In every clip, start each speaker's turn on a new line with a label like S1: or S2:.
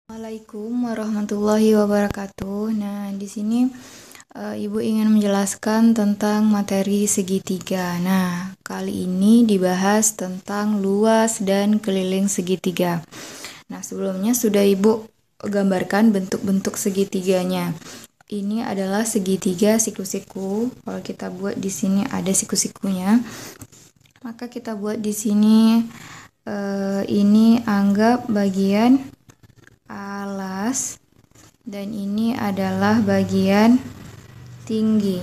S1: Assalamualaikum warahmatullahi wabarakatuh. Nah, di sini Ibu ingin menjelaskan tentang materi segitiga. Nah, kali ini dibahas tentang luas dan keliling segitiga. Nah, sebelumnya sudah Ibu gambarkan bentuk-bentuk segitiganya. Ini adalah segitiga siku-siku. Kalau kita buat di sini ada siku-sikunya, maka kita buat di sini ini anggap bagian alas dan ini adalah bagian tinggi.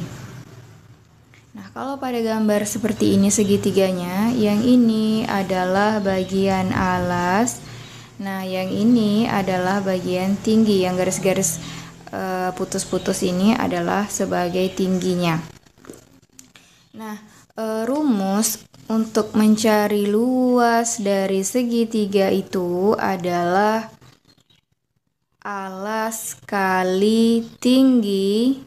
S1: Nah, kalau pada gambar seperti ini segitiganya, yang ini adalah bagian alas. Nah, yang ini adalah bagian tinggi. Yang garis-garis putus-putus ini adalah sebagai tingginya. Nah, rumus untuk mencari luas dari segitiga itu adalah alas kali tinggi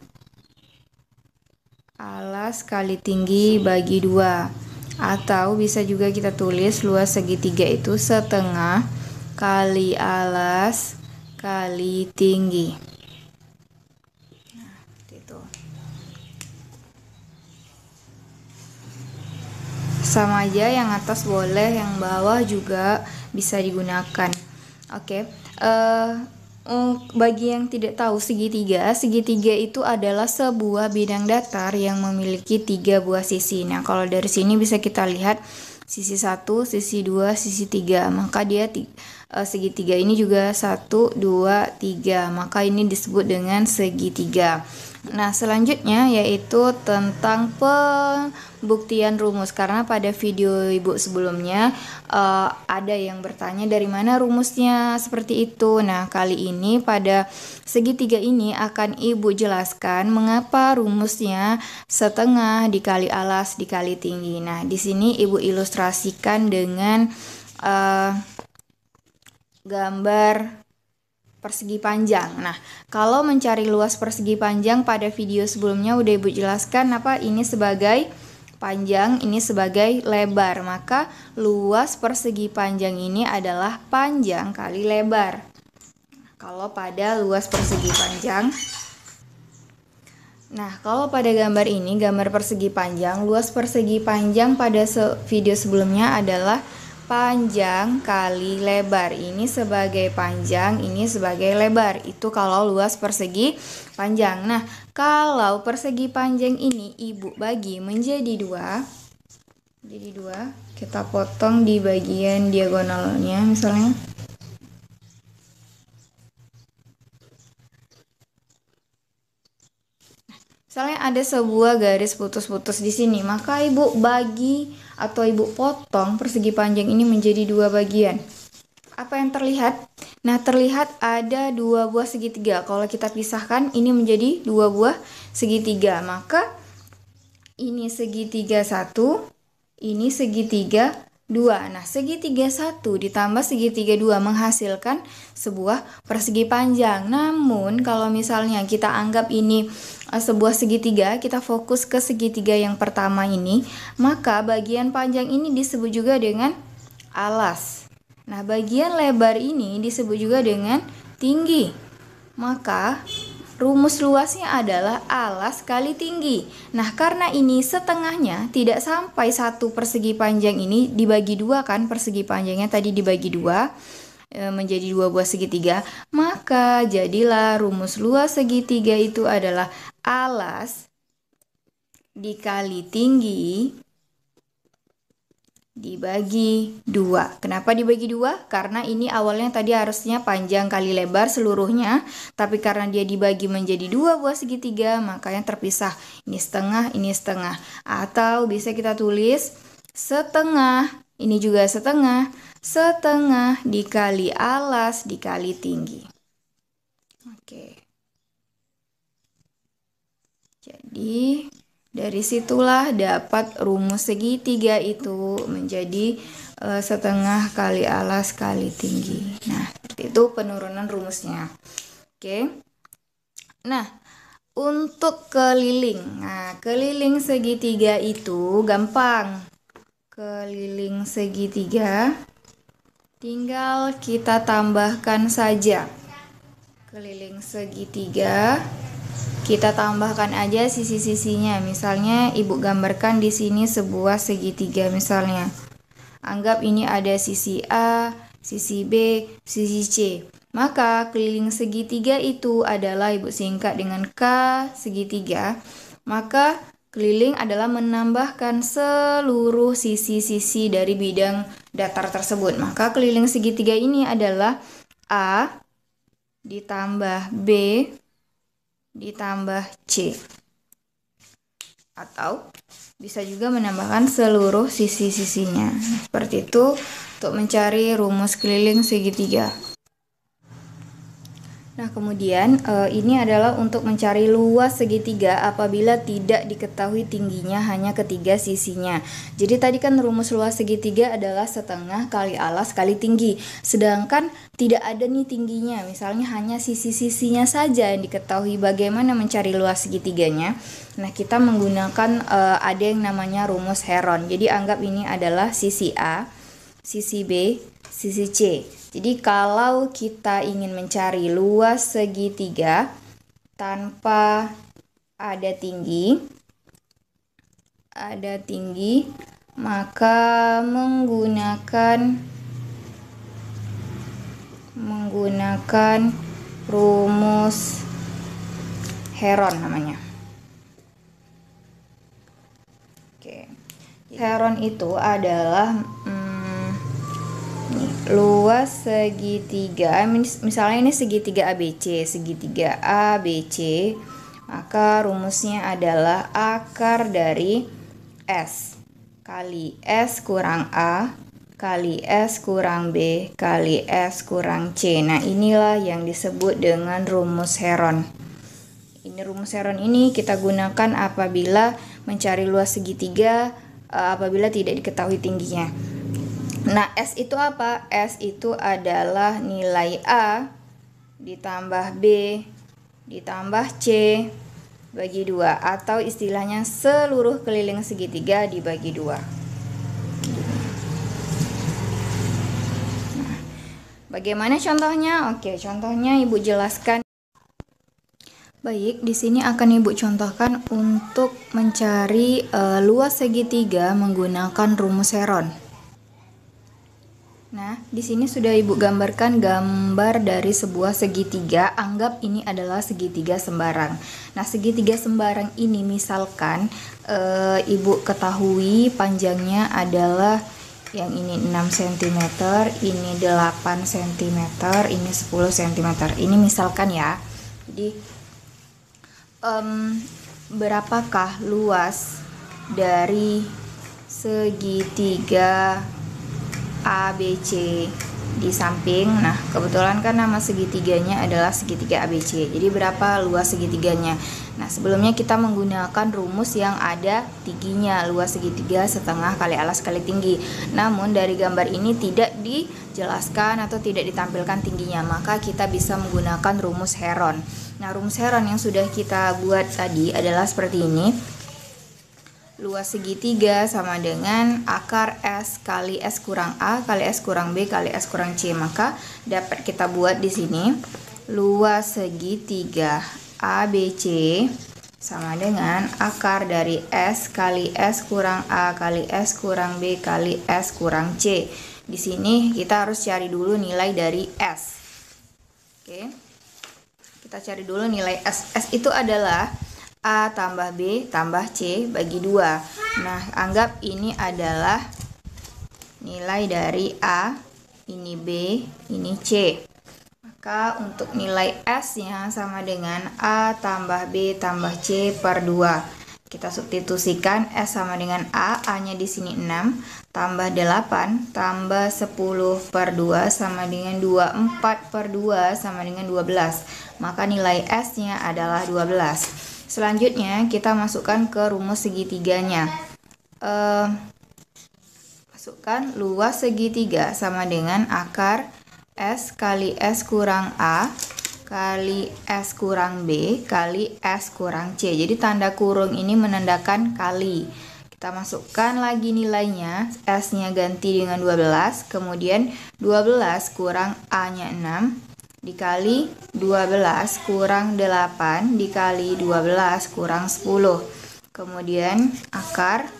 S1: bagi 2, atau bisa juga kita tulis luas segitiga itu setengah kali alas kali tinggi. Nah, itu sama aja, yang atas boleh, yang bawah juga bisa digunakan. Oke. Bagi yang tidak tahu segitiga itu adalah sebuah bidang datar yang memiliki 3 buah sisi. Nah, kalau dari sini bisa kita lihat sisi 1, sisi 2, sisi 3. Maka dia segitiga ini juga 1, 2, 3. Maka ini disebut dengan segitiga. Nah, selanjutnya yaitu tentang pembuktian rumus, karena pada video Ibu sebelumnya ada yang bertanya dari mana rumusnya seperti itu. Nah, kali ini pada segitiga ini akan Ibu jelaskan mengapa rumusnya setengah dikali alas dikali tinggi. Nah, di sini Ibu ilustrasikan dengan gambar persegi panjang. Nah, kalau mencari luas persegi panjang pada video sebelumnya udah Ibu jelaskan ini sebagai panjang, ini sebagai lebar. Maka luas persegi panjang ini adalah panjang kali lebar. Kalau pada luas persegi panjang. Nah, kalau pada gambar ini, gambar persegi panjang, luas persegi panjang pada video sebelumnya adalah panjang kali lebar. Ini sebagai panjang, ini sebagai lebar. Itu kalau luas persegi panjang. Nah, kalau persegi panjang ini Ibu bagi menjadi 2. Jadi 2, kita potong di bagian diagonalnya misalnya. Misalnya ada sebuah garis putus-putus di sini, maka Ibu bagi atau Ibu potong persegi panjang ini menjadi 2 bagian. Apa yang terlihat? Nah, terlihat ada 2 buah segitiga. Kalau kita pisahkan ini menjadi 2 buah segitiga, maka ini segitiga 1, ini segitiga 2. Nah, segitiga 1 ditambah segitiga 2 menghasilkan sebuah persegi panjang. Namun, kalau misalnya kita anggap ini sebuah segitiga, kita fokus ke segitiga yang pertama ini, maka bagian panjang ini disebut juga dengan alas. Nah, bagian lebar ini disebut juga dengan tinggi. Maka rumus luasnya adalah alas kali tinggi. Nah, karena ini setengahnya tidak sampai 1 persegi panjang ini dibagi 2 kan, persegi panjangnya tadi dibagi 2 menjadi 2 buah segitiga, maka jadilah rumus luas segitiga itu adalah alas dikali tinggi dibagi 2. Kenapa dibagi 2? Karena ini awalnya tadi harusnya panjang kali lebar seluruhnya, tapi karena dia dibagi menjadi 2 buah segitiga, maka yang terpisah ini setengah, ini setengah. Atau bisa kita tulis setengah, ini juga setengah, setengah dikali alas dikali tinggi. Oke. Jadi dari situlah dapat rumus segitiga itu menjadi setengah kali alas kali tinggi. Nah, seperti itu penurunan rumusnya. Oke. Nah, untuk keliling. Nah, keliling segitiga itu gampang. Keliling segitiga tinggal kita tambahkan saja keliling segitiga, kita tambahkan aja sisi-sisinya. Misalnya ibu gambarkan di sini sebuah segitiga misalnya. Anggap ini ada sisi A, sisi B, sisi C. Maka keliling segitiga itu adalah ibu singkat dengan K segitiga. Maka keliling adalah menambahkan seluruh sisi-sisi dari bidang datar tersebut. Maka keliling segitiga ini adalah A ditambah B ditambah C. Atau bisa juga menambahkan seluruh sisi-sisinya. Seperti itu untuk mencari rumus keliling segitiga. Nah, kemudian ini adalah untuk mencari luas segitiga apabila tidak diketahui tingginya hanya ketiga sisinya. Jadi tadi kan rumus luas segitiga adalah setengah kali alas kali tinggi. Sedangkan tidak ada nih tingginya, misalnya hanya sisi-sisinya saja yang diketahui. Bagaimana mencari luas segitiganya? Nah, kita menggunakan ada yang namanya rumus Heron. Jadi anggap ini adalah sisi A, sisi B, sisi C. Jadi kalau kita ingin mencari luas segitiga tanpa ada tinggi, maka menggunakan rumus Heron namanya. Oke. Heron itu adalah luas segitiga, misalnya ini segitiga ABC, segitiga ABC, maka rumusnya adalah akar dari S kali S kurang A kali S kurang B kali S kurang C. Nah, inilah yang disebut dengan rumus Heron. Ini rumus Heron ini kita gunakan apabila mencari luas segitiga apabila tidak diketahui tingginya. Nah, S itu apa? S itu adalah nilai A ditambah B ditambah C bagi 2, atau istilahnya seluruh keliling segitiga dibagi 2. Nah, bagaimana contohnya? Oke, contohnya Ibu jelaskan. Baik, di sini akan Ibu contohkan untuk mencari luas segitiga menggunakan rumus Heron. Nah, di sini sudah Ibu gambarkan gambar dari sebuah segitiga. Anggap ini adalah segitiga sembarang. Nah, segitiga sembarang ini misalkan Ibu ketahui panjangnya adalah yang ini 6 cm, ini 8 cm, ini 10 cm. Ini misalkan ya. Jadi berapakah luas dari segitiga ABC di samping? Nah, kebetulan kan nama segitiganya adalah segitiga ABC. Jadi berapa luas segitiganya? Nah, sebelumnya kita menggunakan rumus yang ada tingginya, luas segitiga setengah kali alas kali tinggi. Namun dari gambar ini tidak dijelaskan atau tidak ditampilkan tingginya, maka kita bisa menggunakan rumus Heron. Nah, rumus Heron yang sudah kita buat tadi adalah seperti ini. Luas segitiga sama dengan akar S kali S kurang A kali S kurang B kali S kurang C. Maka dapat kita buat di sini luas segitiga ABC sama dengan akar dari S kali S kurang A kali S kurang B kali S kurang C. Di sini kita harus cari dulu nilai dari S. Oke. Kita cari dulu nilai S. S itu adalah A tambah B tambah C bagi 2. Nah, anggap ini adalah nilai dari A, ini B, ini C. Maka untuk nilai S-nya sama dengan A tambah B tambah C per 2. Kita substitusikan S sama dengan A, A-nya di sini 6, tambah 8, tambah 10 per 2 sama dengan 24 per 2 sama dengan 12. Maka nilai S-nya adalah 12. Selanjutnya kita masukkan ke rumus segitiganya. Masukkan luas segitiga sama dengan akar S kali S kurang A kali S kurang B kali S kurang C. Jadi tanda kurung ini menandakan kali. Kita masukkan lagi nilainya. S-nya ganti dengan 12. Kemudian 12 kurang A-nya 6 dikali 12 kurang 8 dikali 12 kurang 10. Kemudian akar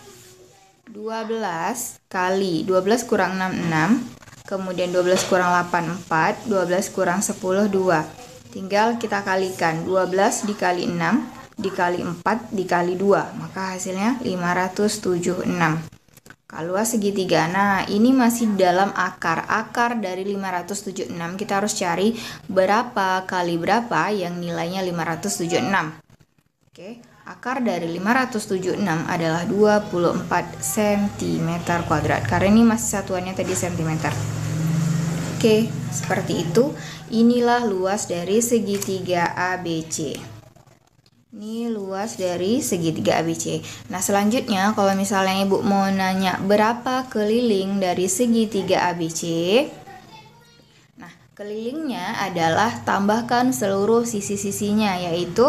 S1: 12 kali 12 kurang 6, 6. Kemudian 12 kurang 8, 4. 12 kurang 10, 2. Tinggal kita kalikan 12 dikali 6 dikali 4 dikali 2. Maka hasilnya 576. Luas segitiga. Nah, ini masih dalam akar. Akar dari 576 kita harus cari berapa kali berapa yang nilainya 576. Oke, akar dari 576 adalah 24 cm kuadrat. Karena ini masih satuannya tadi cm. Oke, seperti itu. Inilah luas dari segitiga ABC. Ini luas dari segitiga ABC. Nah, selanjutnya kalau misalnya Ibu mau nanya berapa keliling dari segitiga ABC. Nah, kelilingnya adalah tambahkan seluruh sisi-sisinya, yaitu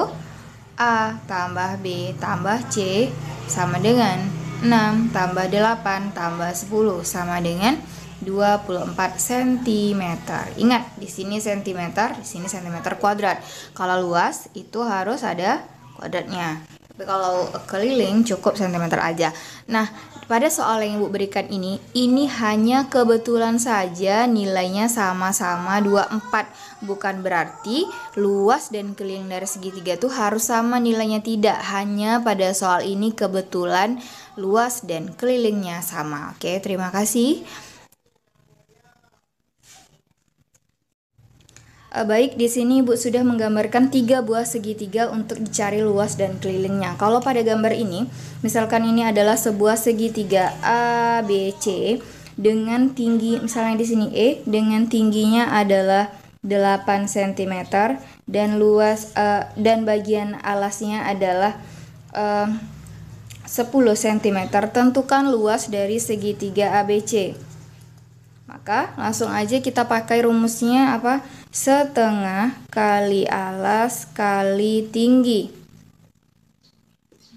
S1: A tambah B tambah C sama dengan 6 tambah 8 tambah 10 sama dengan 24 cm. Ingat, di sini cm, di sini cm kuadrat. Kalau luas itu harus ada kuadratnya. Tapi kalau keliling cukup cm aja. Nah, pada soal yang Ibu berikan ini hanya kebetulan saja nilainya sama-sama 24. Bukan berarti luas dan keliling dari segitiga itu harus sama nilainya, tidak. Hanya pada soal ini kebetulan luas dan kelilingnya sama. Oke, terima kasih. Baik, di sini Ibu sudah menggambarkan 3 buah segitiga untuk dicari luas dan kelilingnya. Kalau pada gambar ini, misalkan ini adalah sebuah segitiga ABC dengan tinggi, misalnya di sini E, dengan tingginya adalah 8 cm dan luas dan bagian alasnya adalah 10 cm. Tentukan luas dari segitiga ABC. Maka langsung aja kita pakai rumusnya apa? Setengah kali alas kali tinggi.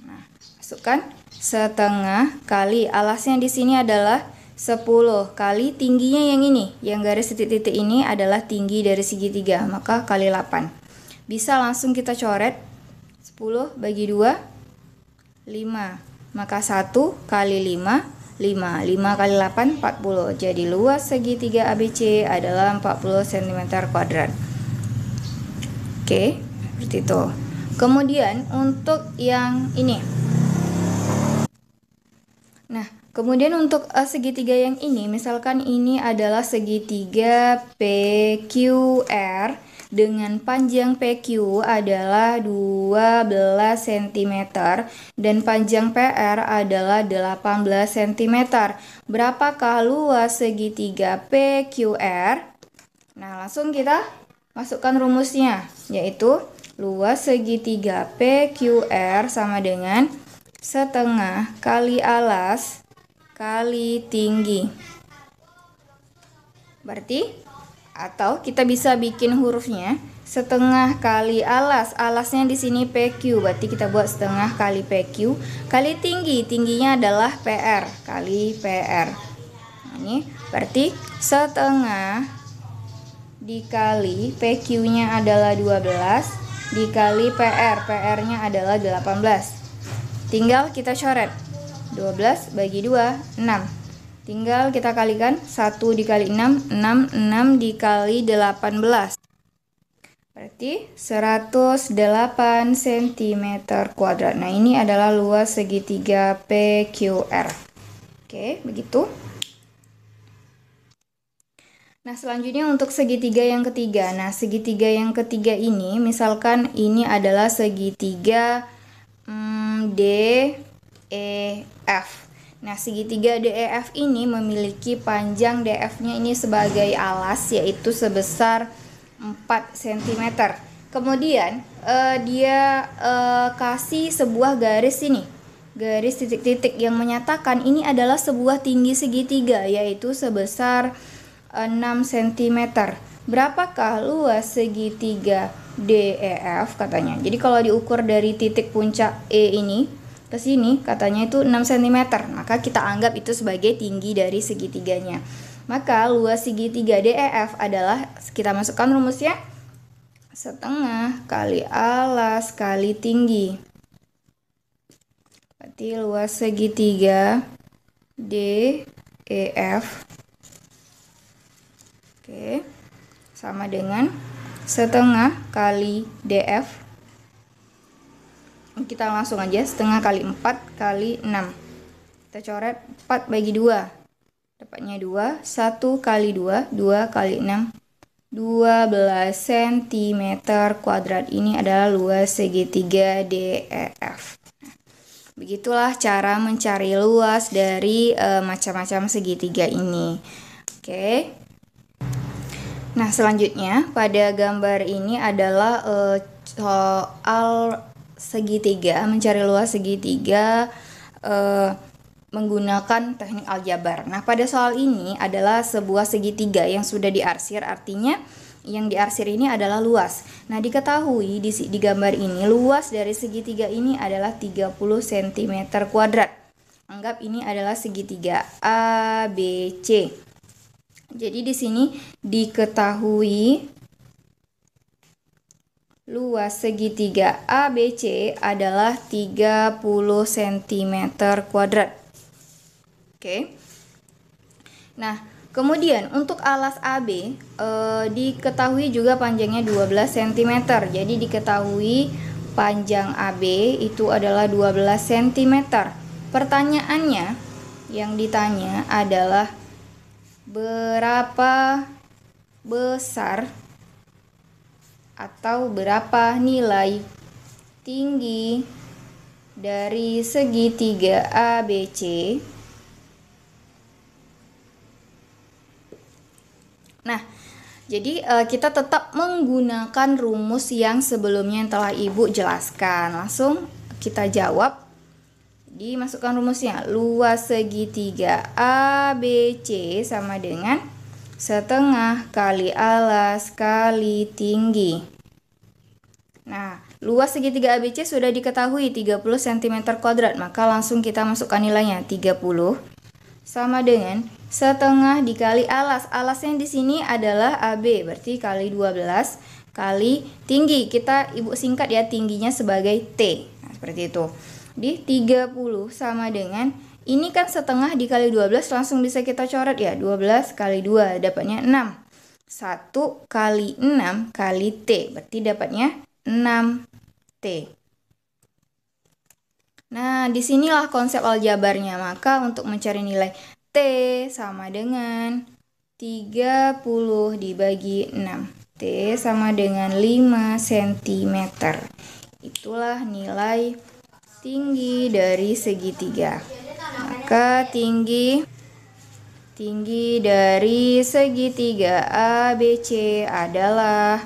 S1: Nah, masukkan setengah kali alasnya di sini adalah 10 kali tingginya yang ini, yang garis titik-titik ini adalah tinggi dari segitiga, maka kali 8. Bisa langsung kita coret. 10 bagi 2 5. Maka 1 kali 5 5 kali 8 40. Jadi luas segitiga ABC adalah 40 cm kuadrat. Oke, seperti itu. Kemudian untuk yang ini. Nah, kemudian untuk segitiga yang ini, misalkan ini adalah segitiga PQR dengan panjang PQ adalah 12 cm dan panjang PR adalah 18 cm. Berapakah luas segitiga PQR? Nah, langsung kita masukkan rumusnya, yaitu luas segitiga PQR sama dengan setengah kali alas kali tinggi. Berarti atau kita bisa bikin hurufnya setengah kali alas. Alasnya di sini PQ, berarti kita buat setengah kali PQ kali tinggi. Tingginya adalah PR kali PR. Ini berarti setengah dikali PQ-nya adalah 12 dikali PR. PR-nya adalah 18. Tinggal kita coret. 12 bagi 2 6. Tinggal kita kalikan 1 dikali 6, 6 dikali 18. Berarti 108 cm kuadrat. Nah, ini adalah luas segitiga PQR. Oke, begitu. Nah, selanjutnya untuk segitiga yang ketiga. Nah, segitiga yang ketiga ini, misalkan ini adalah segitiga DEF. Nah, segitiga DEF ini memiliki panjang DF-nya ini sebagai alas, yaitu sebesar 4 cm. Kemudian dia kasih sebuah garis ini, garis titik-titik yang menyatakan ini adalah sebuah tinggi segitiga, yaitu sebesar 6 cm. Berapakah luas segitiga DEF katanya? Jadi kalau diukur dari titik puncak E ini ke sini katanya itu 6 cm, maka kita anggap itu sebagai tinggi dari segitiganya. Maka luas segitiga DEF adalah, kita masukkan rumusnya, setengah kali alas kali tinggi. Berarti luas segitiga DEF sama dengan setengah kali DF. Kita langsung aja, setengah kali 4 kali 6. Kita coret 4 bagi 2. Dapatnya 2. 1 kali 2. 2 kali 6. 12 cm kuadrat. Ini adalah luas segitiga DEF. Begitulah cara mencari luas dari macam-macam segitiga ini. Oke. Nah, selanjutnya pada gambar ini adalah soal segitiga, mencari luas segitiga menggunakan teknik aljabar. Nah, pada soal ini adalah sebuah segitiga yang sudah diarsir, artinya yang diarsir ini adalah luas. Nah, diketahui di gambar ini luas dari segitiga ini adalah 30 cm kuadrat. Anggap ini adalah segitiga ABC. Jadi di sini diketahui luas segitiga ABC adalah 30 cm kuadrat. Oke. Nah, kemudian untuk alas AB diketahui juga panjangnya 12 cm. Jadi diketahui panjang AB itu adalah 12 cm. Pertanyaannya yang ditanya adalah berapa besar atau berapa nilai tinggi dari segitiga ABC. Nah, jadi kita tetap menggunakan rumus yang sebelumnya yang telah Ibu jelaskan. Langsung kita jawab. Dimasukkan rumusnya, luas segitiga ABC sama dengan setengah kali alas kali tinggi. Nah, luas segitiga ABC sudah diketahui 30 cm kuadrat, maka langsung kita masukkan nilainya, 30 sama dengan setengah dikali alas. Alasnya di sini adalah AB, berarti kali 12 kali tinggi. Ibu singkat ya, tingginya sebagai T. Nah, seperti itu. Di 30 sama dengan, ini kan setengah dikali 12, langsung bisa kita coret ya, 12 kali 2 dapatnya 6. 1 kali 6 kali T, berarti dapatnya 6T. Nah, disinilah konsep aljabarnya. Maka untuk mencari nilai T sama dengan 30 dibagi 6. T sama dengan 5 cm. Itulah nilai tinggi dari segitiga. Maka tinggi dari segitiga ABC adalah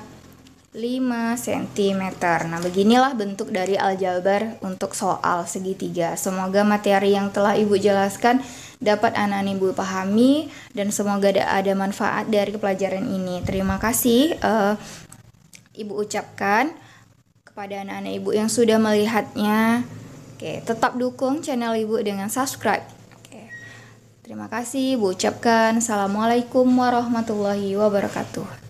S1: 5 cm. Nah, beginilah bentuk dari aljabar untuk soal segitiga. Semoga materi yang telah Ibu jelaskan dapat anak-anak Ibu pahami dan semoga ada manfaat dari pelajaran ini. Terima kasih Ibu ucapkan kepada anak-anak Ibu yang sudah melihatnya. Oke, tetap dukung channel Ibu dengan subscribe. Oke. Terima kasih Ibu ucapkan. Assalamualaikum warahmatullahi wabarakatuh.